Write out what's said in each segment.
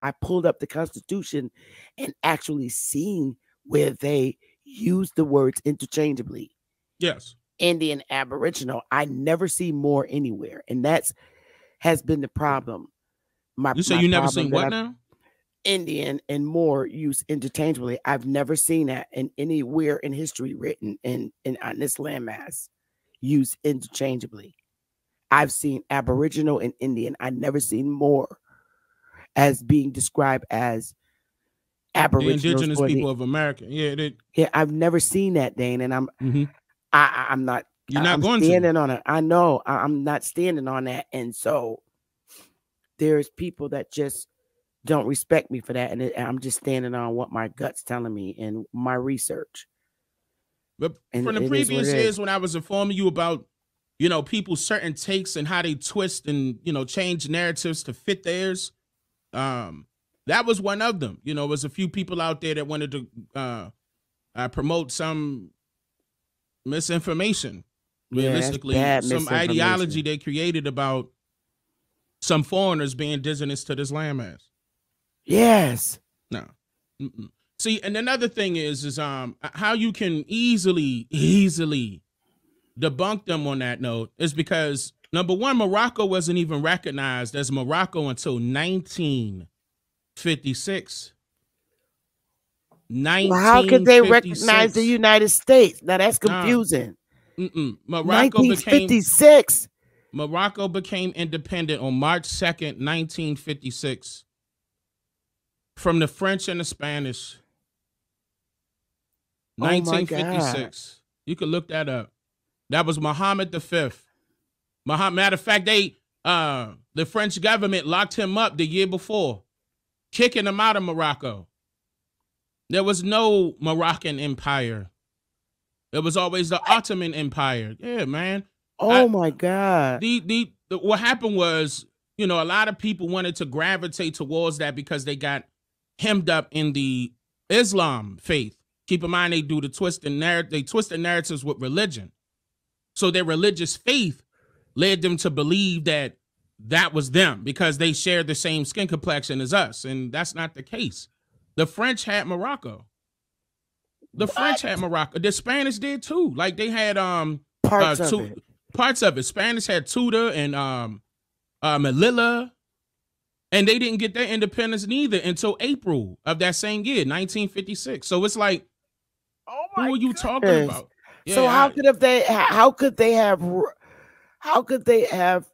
I pulled up the Constitution and actually seen where they use the words interchangeably. Yes. Indian, Aboriginal. I never see more anywhere. And that's has been the problem. You say you never seen what now? Indian and more used interchangeably. I've never seen that in anywhere in history written in on this landmass used interchangeably. I've seen Aboriginal and Indian. I've never seen more as being described as Aboriginal. The indigenous people of America. Yeah, yeah. I've never seen that, Dane, and I'm not. You're not going standing on it. I know I'm not standing on that, and so there's people that just don't respect me for that, and I'm just standing on what my gut's telling me and my research. But from the previous years, when I was informing you about, people's certain takes and how they twist and change narratives to fit theirs, that was one of them. There was a few people out there that wanted to promote some misinformation, realistically, some ideology they created about some foreigners being indigenous to this landmass. Yes. No. See, and another thing is how you can easily debunk them on that note is because, number one, Morocco wasn't even recognized as Morocco until 1956. Well, how could they recognize the United States? Now that's confusing. Morocco 1956. Morocco became independent on March 2nd, 1956, from the French and the Spanish. 1956. You could look that up. That was Muhammad V. Matter of fact, the French government locked him up the year before, kicking him out of Morocco. There was no Moroccan empire. It was always the Ottoman Empire. Yeah, man. Oh my God. What happened was, a lot of people wanted to gravitate towards that because they got hemmed up in the Islam faith. Keep in mind, they do the twist narratives with religion. So their religious faith led them to believe that was them because they shared the same skin complexion as us. And that's not the case. The French had Morocco. The French had Morocco. The Spanish did too. Like they had parts of it. Spanish had Ceuta and Melilla. And they didn't get their independence neither until April of that same year, 1956. So it's like, who are you talking about? Yeah, so how could they have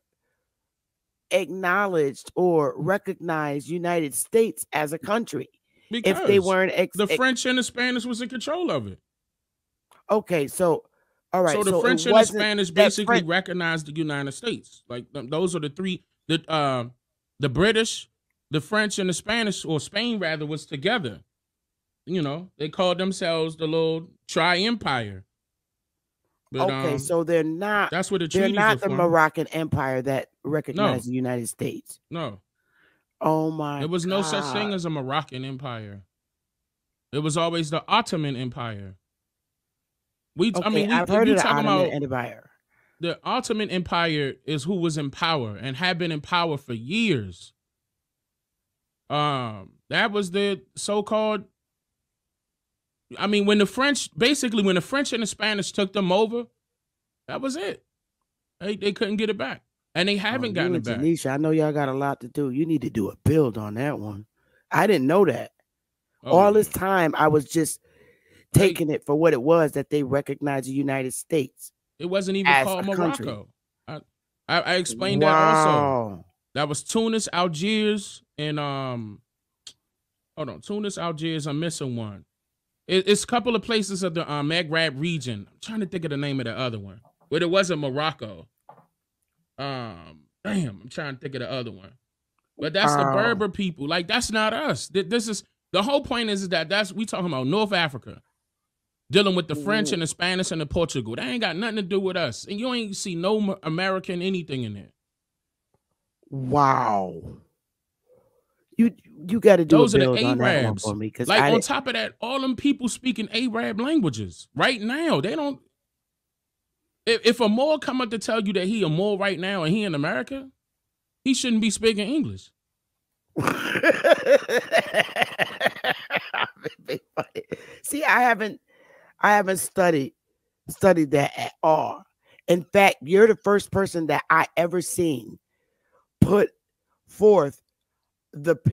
acknowledged or recognized United States as a country if they weren't the French and the Spanish was in control of it? Okay, so all right. So the French and the Spanish basically recognized the United States. Like those are the three. The British, the French, and the Spanish, or Spain rather, was together. They called themselves the little tri-empire. But, okay, so they're not. That's what the they're not the Moroccan Empire that recognized the United States. No. Oh my! There was no such thing as a Moroccan Empire. It was always the Ottoman Empire. I've heard of the Ottoman Empire. The Ottoman Empire is who was in power and had been in power for years. That was the so-called. When the French and the Spanish took them over, that was it. They couldn't get it back, and they haven't gotten it back. Tanisha, I know y'all got a lot to do. You need to do a build on that one. I didn't know that. All this time, I was just taking it for what it was, that they recognized the United States. It wasn't even called Morocco. I explained that also. That was Tunis, Algiers, and Tunis, Algiers. I'm missing one. It's a couple of places of the Maghreb region. I'm trying to think of the name of the other one, but it wasn't Morocco. I'm trying to think of the other one. But that's the Berber people. Like, that's not us. This is the whole point is that we talking about North Africa, dealing with the French and the Spanish and the Portugal. That ain't got nothing to do with us. And you ain't see no American anything in there. Wow. You got to do those a are build the on that one Arabs for me, like on top of that, all them people speaking Arab languages right now. They don't. If a Moor come up to tell you that he a Moor right now and he in America, he shouldn't be speaking English. funny. See, I haven't studied that at all. In fact, you're the first person that I ever seen put forth